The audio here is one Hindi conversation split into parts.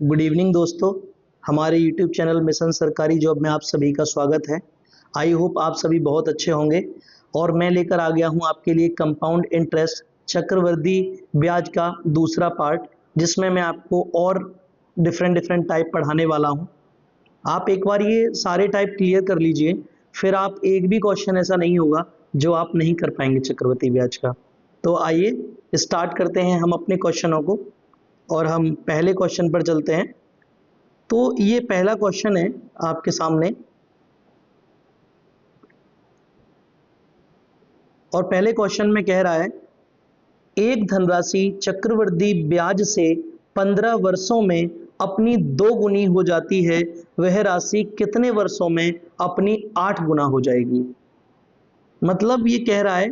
गुड इवनिंग दोस्तों। हमारे यूट्यूब चैनल मिशन सरकारी जॉब में आप सभी का स्वागत है। आई होप आप सभी बहुत अच्छे होंगे। और मैं लेकर आ गया हूं आपके लिए कंपाउंड इंटरेस्ट चक्रवृद्धि ब्याज का दूसरा पार्ट, जिसमें मैं आपको और डिफरेंट टाइप पढ़ाने वाला हूं। आप एक बार ये सारे टाइप क्लियर कर लीजिए, फिर आप एक भी क्वेश्चन ऐसा नहीं होगा जो आप नहीं कर पाएंगे चक्रवृद्धि ब्याज का। तो आइए स्टार्ट करते हैं हम अपने क्वेश्चनों को, और हम पहले क्वेश्चन पर चलते हैं। तो ये पहला क्वेश्चन है आपके सामने, और पहले क्वेश्चन में कह रहा है एक धनराशि चक्रवृद्धि ब्याज से 15 वर्षों में अपनी 2 गुनी हो जाती है, वह राशि कितने वर्षों में अपनी 8 गुना हो जाएगी। मतलब ये कह रहा है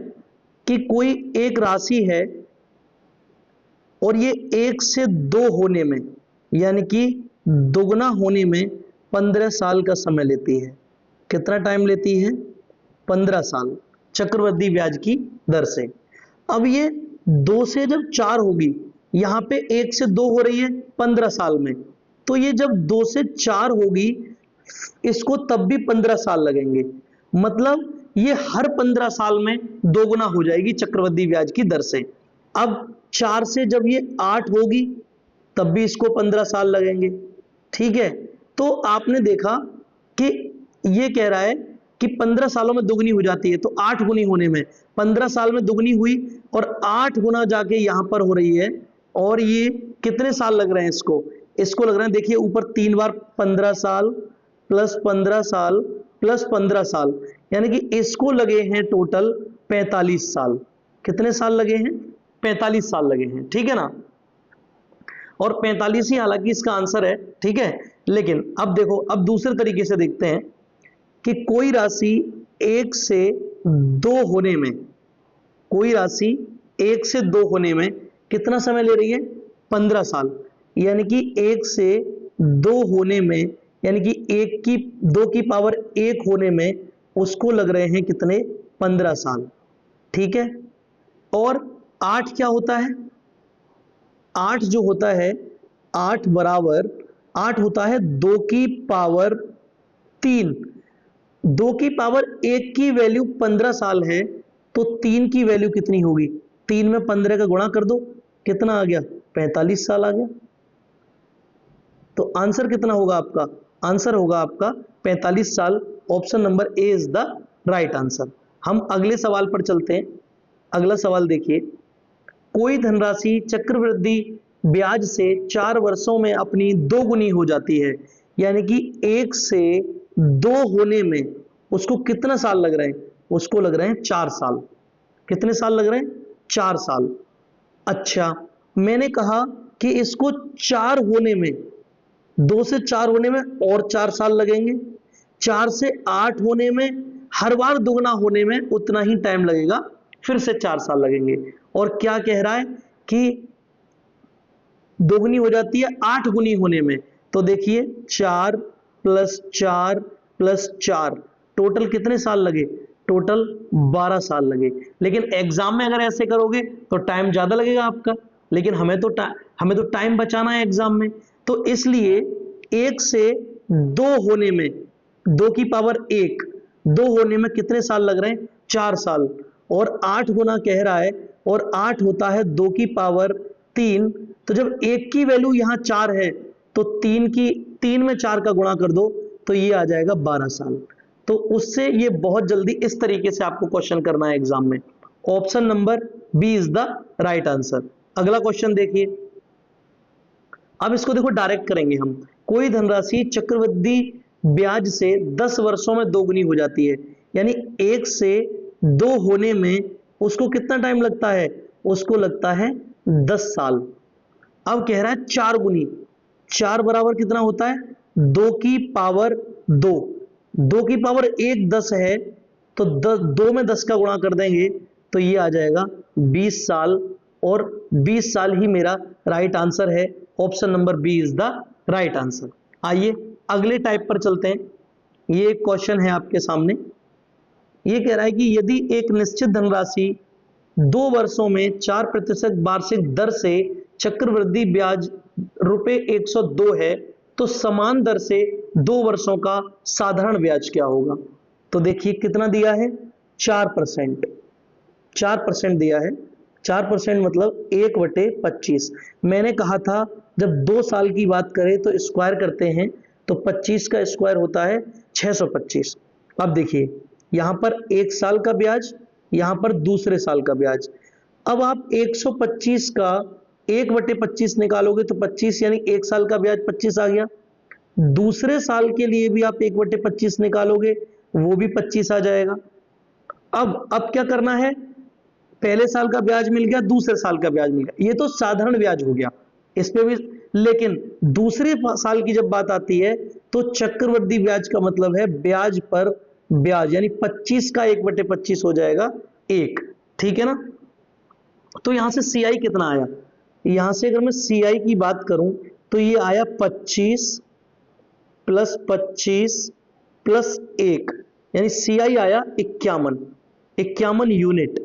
कि कोई एक राशि है और ये 1 से 2 होने में, यानी कि दोगुना होने में 15 साल का समय लेती है। कितना टाइम लेती है? 15 साल चक्रवृद्धि ब्याज की दर से। अब ये 2 से जब 4 होगी, यहां पे 1 से 2 हो रही है 15 साल में, तो ये जब 2 से 4 होगी इसको तब भी 15 साल लगेंगे। मतलब ये हर 15 साल में दोगुना हो जाएगी चक्रवृद्धि ब्याज की दर से। अब 4 से जब ये 8 होगी तब भी इसको 15 साल लगेंगे। ठीक है, तो आपने देखा कि ये कह रहा है कि 15 सालों में दुगनी हो जाती है, तो 8 गुनी होने में 15 साल में दुगनी हुई और 8 गुना जाके यहां पर हो रही है। और ये कितने साल लग रहे हैं इसको लग रहे हैं, देखिए ऊपर 3 बार 15 साल प्लस 15 साल प्लस 15 साल, यानी कि इसको लगे हैं टोटल 45 साल। कितने साल लगे हैं? 45 साल लगे हैं। ठीक है ना, और 45 ही हालांकि इसका आंसर है। ठीक है, लेकिन अब देखो, अब दूसरे तरीके से देखते हैं कि कोई राशि 1 से 2 होने में, कोई राशि 1 से 2 होने में कितना समय ले रही है? 15 साल। यानी कि 1 से 2 होने में, यानी कि 2 की पावर 1 होने में उसको लग रहे हैं कितने? 15 साल। ठीक है, और 8 क्या होता है? 8 जो होता है, 8 बराबर 8 होता है 2 की पावर 3। 2 की पावर 1 की वैल्यू 15 साल है, तो 3 की वैल्यू कितनी होगी? 3 में 15 का गुणा कर दो, कितना आ गया? 45 साल आ गया। तो आंसर कितना होगा आपका? आंसर होगा आपका 45 साल। Option number A is the right answer. हम अगले सवाल पर चलते हैं। अगला सवाल देखिए, कोई धनराशि चक्रवृद्धि ब्याज से 4 वर्षों में अपनी 2 गुनी हो जाती है, यानी कि 1 से 2 होने में उसको कितना साल लग रहे हैं? उसको लग रहे हैं 4 साल। कितने साल लग रहे हैं? 4 साल। अच्छा, मैंने कहा कि इसको 4 होने में, 2 से 4 होने में और 4 साल लगेंगे, 4 से 8 होने में, हर बार दुगना होने में उतना ही टाइम लगेगा, फिर से 4 साल लगेंगे। और क्या कह रहा है कि दोगुनी हो जाती है 8 गुनी होने में। तो देखिए 4 प्लस 4 प्लस 4, टोटल कितने साल लगे? टोटल 12 साल लगे। लेकिन एग्जाम में अगर ऐसे करोगे तो टाइम ज्यादा लगेगा आपका, लेकिन हमें तो टाइम बचाना है एग्जाम में। तो इसलिए 1 से 2 होने में, 2 की पावर 1, 2 होने में कितने साल लग रहे हैं? 4 साल। और 8 गुना कह रहा है, और 8 होता है 2 की पावर 3। तो जब 1 की वैल्यू यहां 4 है, तो 3 में 4 का गुणा कर दो, तो ये आ जाएगा 12 साल। तो उससे ये बहुत जल्दी इस तरीके से आपको क्वेश्चन करना है एग्जाम में। Option number B is the right answer. अगला क्वेश्चन देखिए, अब इसको देखो डायरेक्ट करेंगे हम। कोई धनराशि चक्रवृद्धि ब्याज से 10 वर्षों में 2 गुनी हो जाती है, यानी 1 से 2 होने में उसको कितना टाइम लगता है? उसको लगता है 10 साल। अब कह रहा है 4 गुनी, 4 बराबर कितना होता है? 2 की पावर 2, 2 की पावर 1 10 है, तो 2 में 10 का गुणा कर देंगे तो ये आ जाएगा 20 साल। और 20 साल ही मेरा राइट आंसर है। Option number B is the right answer. आइए अगले टाइप पर चलते हैं। ये एक क्वेश्चन है आपके सामने। ये कह रहा है कि यदि एक निश्चित धनराशि 2 वर्षों में 4% वार्षिक दर से चक्रवृद्धि ब्याज रुपए 102 है तो समान दर से 2 वर्षों का साधारण ब्याज क्या होगा? तो देखिए कितना दिया है, 4%। 4% दिया है। 4% मतलब 1/25। मैंने कहा था जब 2 साल की बात करें तो स्क्वायर करते हैं तो 25 का स्क्वायर होता है 625। अब देखिए यहां पर 1 साल का ब्याज, यहां पर दूसरे साल का ब्याज। अब आप 125 का 1/25 निकालोगे तो 25, यानी 1 साल का ब्याज 25 आ गया। दूसरे साल के लिए भी आप 1/25 निकालोगे, वो भी 25 आ जाएगा। अब क्या करना है, पहले साल का ब्याज मिल गया, दूसरे साल का ब्याज मिल गया, ये तो साधारण ब्याज हो गया इस पे भी। लेकिन दूसरे साल की जब बात आती है तो चक्रवृद्धि ब्याज का मतलब है ब्याज पर ब्याज, यानी 25 का 1/25 हो जाएगा 1। ठीक है ना? तो यहां से सीआई कितना आया, यहां से अगर मैं सीआई की बात करूं तो ये आया 25 प्लस 25 प्लस 1, यानी सीआई आया 51 यूनिट।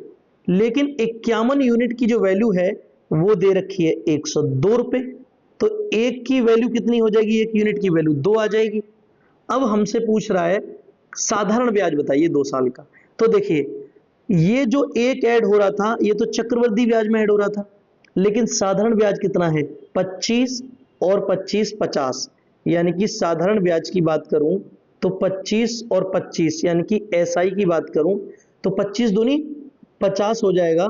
लेकिन 51 यूनिट की जो वैल्यू है वो दे रखी है 102 रुपए, तो एक की वैल्यू कितनी हो जाएगी, 1 यूनिट की वैल्यू 2 आ जाएगी। अब हमसे पूछ रहा है साधारण ब्याज बताइए 2 साल का। तो देखिए ये जो एक ऐड हो रहा था ये तो चक्रवृद्धि ब्याज में ऐड हो रहा था, लेकिन साधारण ब्याज कितना है, 25 और 25 50, यानी कि साधारण ब्याज की बात करूं तो 25 और 25, यानी कि एसआई की बात करूं तो 25 दूनी 50 हो जाएगा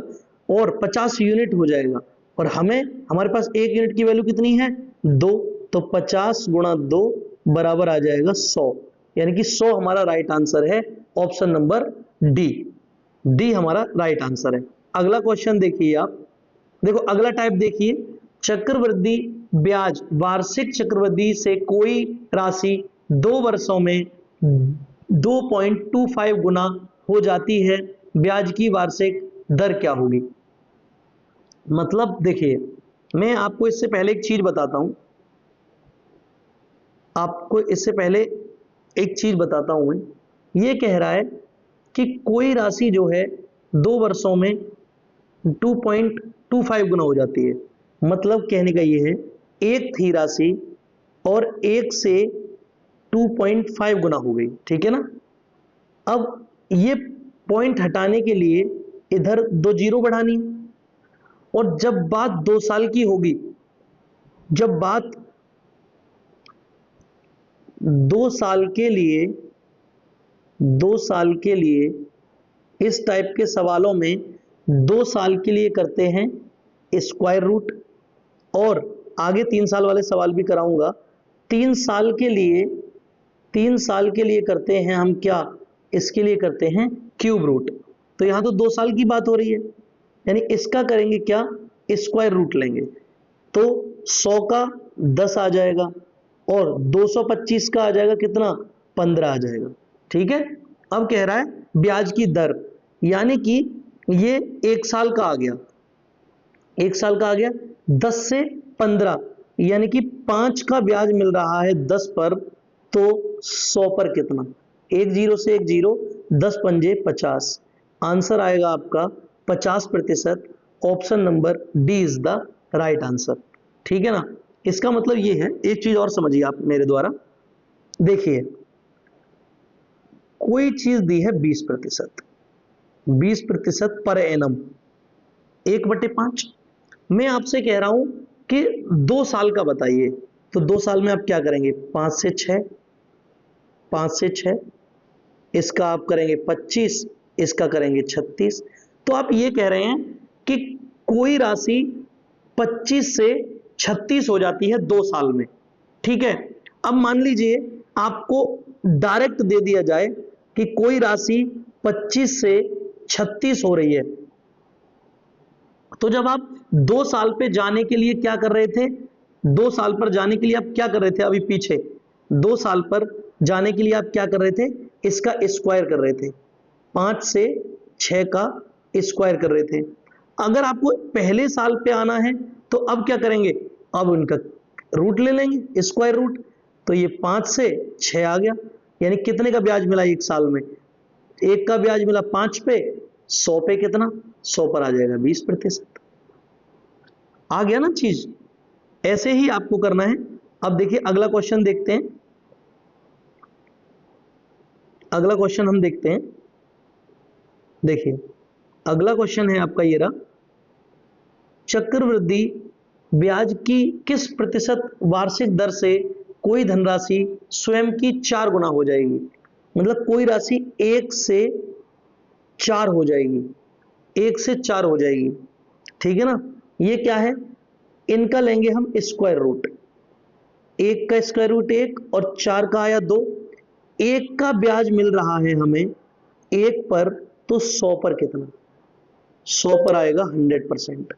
और 50 यूनिट हो जाएगा। और हमारे पास 1 यूनिट की वैल्यू कितनी है, 2, तो 50 गुणा 2 बराबर आ जाएगा 100, यानी कि 100 हमारा राइट आंसर है, ऑप्शन नंबर डी हमारा राइट आंसर है। अगला क्वेश्चन देखिए आप, देखो अगला टाइप देखिए, चक्रवृद्धि ब्याज, वार्षिक चक्रवृद्धि से कोई राशि 2 वर्षों में 2.25 गुना हो जाती है, ब्याज की वार्षिक दर क्या होगी? मतलब देखिए मैं आपको इससे पहले एक चीज बताता हूं, मैं ये कह रहा है कि कोई राशि जो है 2 वर्षों में 2.25 गुना हो जाती है। मतलब कहने का ये है एक थी राशि और एक से 2.5 गुना हो गई, ठीक है ना? अब ये पॉइंट हटाने के लिए इधर 2 जीरो बढ़ानी है, और जब बात 2 साल की होगी, जब बात 2 साल के लिए 2 साल के लिए इस टाइप के सवालों में 2 साल के लिए करते हैं स्क्वायर रूट, और आगे 3 साल वाले सवाल भी कराऊंगा। 3 साल के लिए करते हैं हम क्या, इसके लिए करते हैं क्यूब रूट। तो यहां तो 2 साल की बात हो रही है, यानी इसका करेंगे क्या, स्क्वायर रूट लेंगे, तो 100 का 10 आ जाएगा और 225 का आ जाएगा कितना, 15 आ जाएगा। ठीक है? अब कह रहा है ब्याज की दर, यानी कि ये 1 साल का आ गया, 1 साल का आ गया, 10 से 15, यानी कि 5 का ब्याज मिल रहा है 10 पर, तो 100 पर कितना, 1 जीरो से 1 जीरो, 10 पंजे 50, आंसर आएगा आपका 50%। Option number D is the right answer. ठीक है ना? इसका मतलब ये है, एक चीज और समझिए आप मेरे द्वारा, देखिए कोई चीज दी है 20%, 20% पर एनम 1/5, मैं आपसे कह रहा हूं कि 2 साल का बताइए, तो 2 साल में आप क्या करेंगे, 5 से 6, 5 से 6, इसका आप करेंगे 25, इसका करेंगे 36। तो आप ये कह रहे हैं कि कोई राशि 25 से 36 हो जाती है 2 साल में। ठीक है? अब मान लीजिए आपको डायरेक्ट दे दिया जाए कि कोई राशि 25 से 36 हो रही है, तो जब आप 2 साल पे जाने के लिए क्या कर रहे थे, 2 साल पर जाने के लिए आप क्या कर रहे थे, अभी पीछे 2 साल पर जाने के लिए आप क्या कर रहे थे, इसका स्क्वायर कर रहे थे, 5 से 6 का स्क्वायर कर रहे थे। अगर आपको पहले साल पे आना है तो अब क्या करेंगे, अब उनका रूट ले लेंगे, स्क्वायर रूट, तो ये 5 से 6 आ गया, यानी कितने का ब्याज मिला 1 साल में, 1 का ब्याज मिला 5 पे, 100 पे कितना, 100 पर आ जाएगा 20%। आ गया ना चीज? ऐसे ही आपको करना है। अब देखिए अगला क्वेश्चन देखते हैं, अगला क्वेश्चन हम देखते हैं। देखिए अगला क्वेश्चन है आपका ये रहा, चक्रवृद्धि ब्याज की किस प्रतिशत वार्षिक दर से कोई धनराशि स्वयं की 4 गुना हो जाएगी। मतलब कोई राशि 1 से 4 हो जाएगी, 1 से 4 हो जाएगी, ठीक है ना। ये क्या है, इनका लेंगे हम स्क्वायर रूट, 1 का स्क्वायर रूट 1 और 4 का आया 2। 1 का ब्याज मिल रहा है हमें 1 पर, तो 100 पर कितना, 100 पर आएगा 100%,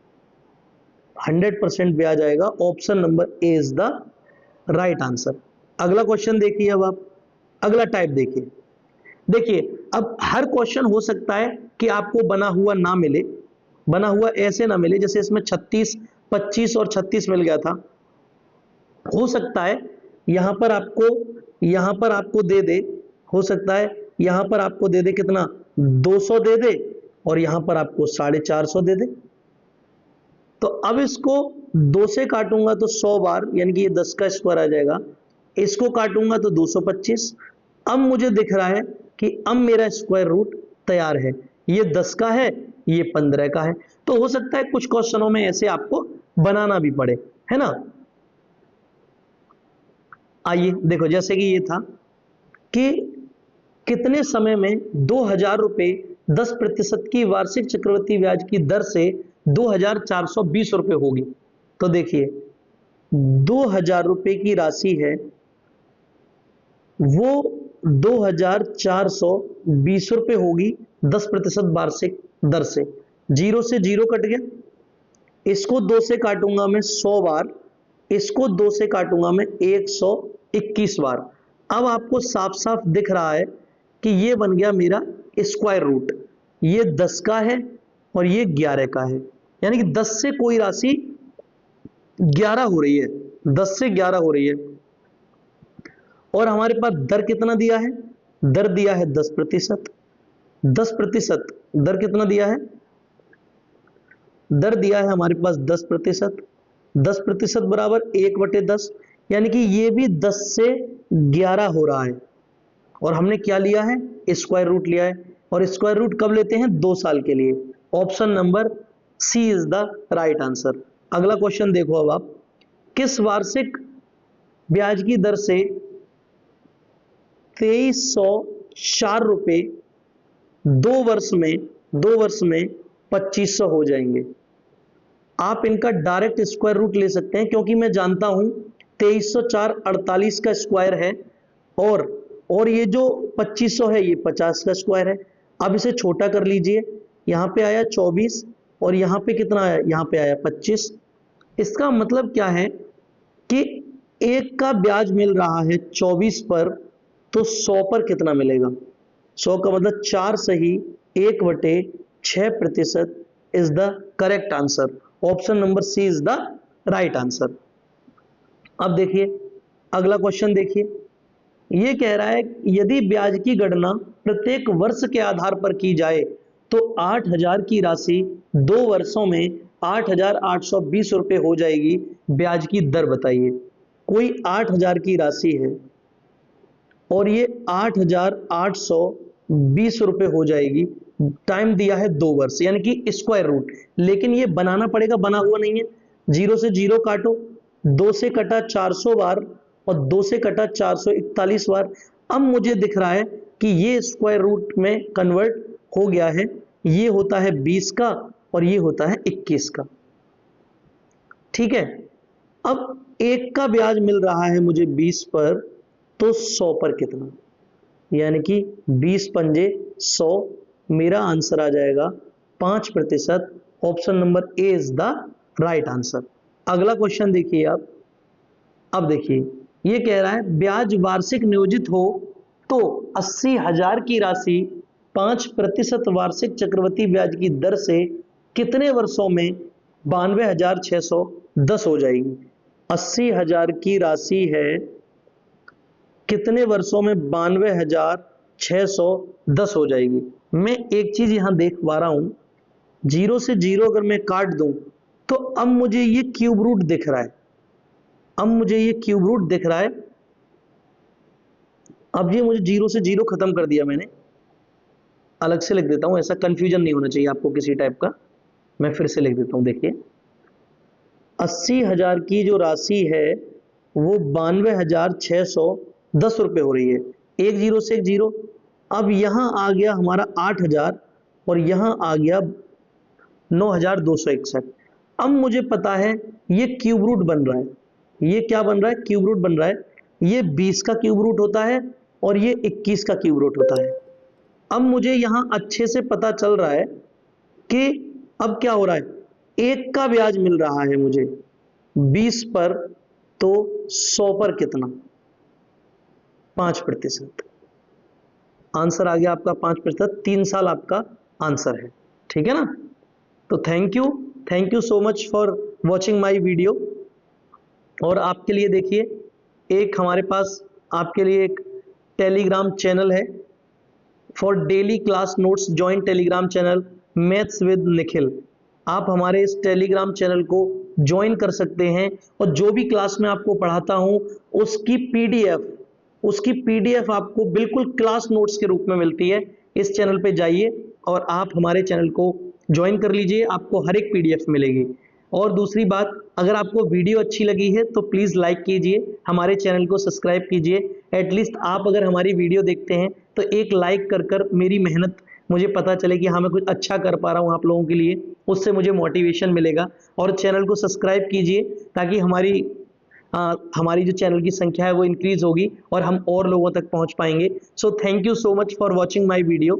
100% ब्याज आएगा। Option number A is the right answer. अगला क्वेश्चन देखिए, अब आप अगला टाइप देखिए। देखिए अब हर क्वेश्चन हो सकता है कि आपको बना हुआ ना मिले, बना हुआ ऐसे ना मिले, जैसे इसमें 36, 25 और 36 मिल गया था। हो सकता है यहां पर आपको दे दे, हो सकता है यहां पर आपको दे दे कितना, 200 दे दे, और यहां पर आपको 450 दे दे। तो अब इसको 2 से काटूंगा तो 100 बार, यानी कि ये 10 का स्क्वायर आ जाएगा। इसको काटूंगा तो 225। अब मुझे दिख रहा है कि अब मेरा स्क्वायर रूट तैयार है, ये 10 का है, ये 15 का है। तो हो सकता है कुछ क्वेश्चनों में ऐसे आपको बनाना भी पड़े, है ना। आइए देखो, जैसे कि ये था कि कितने समय में 2000 रुपए 10% की वार्षिक चक्रवृद्धि ब्याज की दर से 2420 रुपए होगी। तो देखिए 2000 रुपए की राशि है, वो 2420 रुपए होगी 10% वार्षिक दर से। 0 से 0 कट गया, इसको 2 से काटूंगा मैं 100 बार, इसको 2 से काटूंगा मैं 121 बार। अब आपको साफ साफ दिख रहा है कि ये बन गया मेरा स्क्वायर रूट, ये 10 का है और ये 11 का है, यानी कि 10 से कोई राशि 11 हो रही है, 10 से 11 हो रही है। और हमारे पास दर कितना दिया है, दर दिया है 10%। 10% दर कितना दिया है, दर दिया है हमारे पास 10%। 10% बराबर 1/10, यानी कि ये भी 10 से 11 हो रहा है। और हमने क्या लिया है, स्क्वायर रूट लिया है। और स्क्वायर रूट कब लेते हैं, 2 साल के लिए। Option number C is the right answer. अगला क्वेश्चन देखो, अब आप किस वार्षिक ब्याज की दर से 2304 रुपए 2 वर्ष में 2500 हो जाएंगे। आप इनका डायरेक्ट स्क्वायर रूट ले सकते हैं, क्योंकि मैं जानता हूं 2304 48 का स्क्वायर है, और ये जो 2500 है ये 50 का स्क्वायर है। अब इसे छोटा कर लीजिए, यहां पे आया 24 और यहां पे कितना आया, यहां पे आया 25। इसका मतलब क्या है कि 1 का ब्याज मिल रहा है 24 पर, तो 100 पर कितना मिलेगा, 100 का मतलब 4 सही 1/6% is the correct answer. Option number C is the right answer. अब देखिए अगला क्वेश्चन देखिए, ये कह रहा है यदि ब्याज की गणना प्रत्येक वर्ष के आधार पर की जाए तो 8000 की राशि 2 वर्षों में 8820 रुपए हो जाएगी, ब्याज की दर बताइए। कोई 8000 की राशि है और ये 8820 रुपए हो जाएगी, टाइम दिया है 2 वर्ष, यानी कि स्क्वायर रूट। लेकिन ये बनाना पड़ेगा, बना हुआ नहीं है। 0 से 0 काटो, 2 से कटा 400 बार और 2 से कटा 441 बार। अब मुझे दिख रहा है कि ये स्क्वायर रूट में कन्वर्ट हो गया है, ये होता है 20 का और ये होता है 21 का, ठीक है। अब 1 का ब्याज मिल रहा है मुझे 20 पर, तो 100 पर कितना, यानी कि 20 पंजे 100, मेरा आंसर आ जाएगा 5%। Option number A is the right answer. अगला क्वेश्चन देखिए आप। अब देखिए ये कह रहा है ब्याज वार्षिक नियोजित हो तो 80,000 की राशि 5% वार्षिक चक्रवृद्धि ब्याज की दर से कितने वर्षों में 92,610 हो जाएगी। 80,000 की राशि है, कितने वर्षों में 92,610 हो जाएगी। मैं एक चीज यहां देख पा रहा हूं, 0 से 0 अगर मैं काट दूं तो अब मुझे ये क्यूब रूट दिख रहा है, अब मुझे ये क्यूब रूट दिख रहा है। अब ये मुझे 0 से 0 खत्म कर दिया मैंने, अलग से लिख देता हूं, ऐसा कंफ्यूजन नहीं होना चाहिए आपको किसी टाइप का। मैं फिर से लिख देता हूं, देखिए 80,000 की जो राशि है वो 92,610 रुपये हो रही है। एक जीरो से एक जीरो। अब यहां आ गया हमारा 8,000 और यहां आ गया 9,261। अब मुझे पता है ये क्यूब रूट बन रहा है। ये क्या बन रहा है? क्यूब रूट बन रहा है। ये 20 का क्यूब रूट होता है और ये 21 का क्यूब रूट होता है। अब मुझे यहां अच्छे से पता चल रहा है कि अब क्या हो रहा है, एक का ब्याज मिल रहा है मुझे 20 पर, तो 100 पर कितना? 5%। आंसर आ गया आपका 5%। 3 साल आपका आंसर है। ठीक है ना? तो thank you so much for watching my video. और आपके लिए देखिए, एक हमारे पास आपके लिए एक टेलीग्राम चैनल है for daily class notes. Join Telegram channel maths with Nikhil. आप हमारे इस टेलीग्राम चैनल को ज्वाइन कर सकते हैं और जो भी क्लास में आपको पढ़ाता हूं उसकी पीडीएफ आपको बिल्कुल क्लास नोट्स के रूप में मिलती है। इस चैनल पे जाइए और आप हमारे चैनल को ज्वाइन कर लीजिए, आपको हर एक पीडीएफ मिलेगी। और दूसरी बात, अगर आपको वीडियो अच्छी लगी है तो प्लीज़ लाइक कीजिए, हमारे चैनल को सब्सक्राइब कीजिए। एटलीस्ट आप अगर हमारी वीडियो देखते हैं तो एक लाइक कर मेरी मेहनत मुझे पता चले कि हाँ मैं कुछ अच्छा कर पा रहा हूँ आप लोगों के लिए, उससे मुझे मोटिवेशन मिलेगा। और चैनल को सब्सक्राइब कीजिए ताकि हमारी जो चैनल की संख्या है वो इंक्रीज होगी और हम और लोगों तक पहुंच पाएंगे। So thank you so much for watching my video.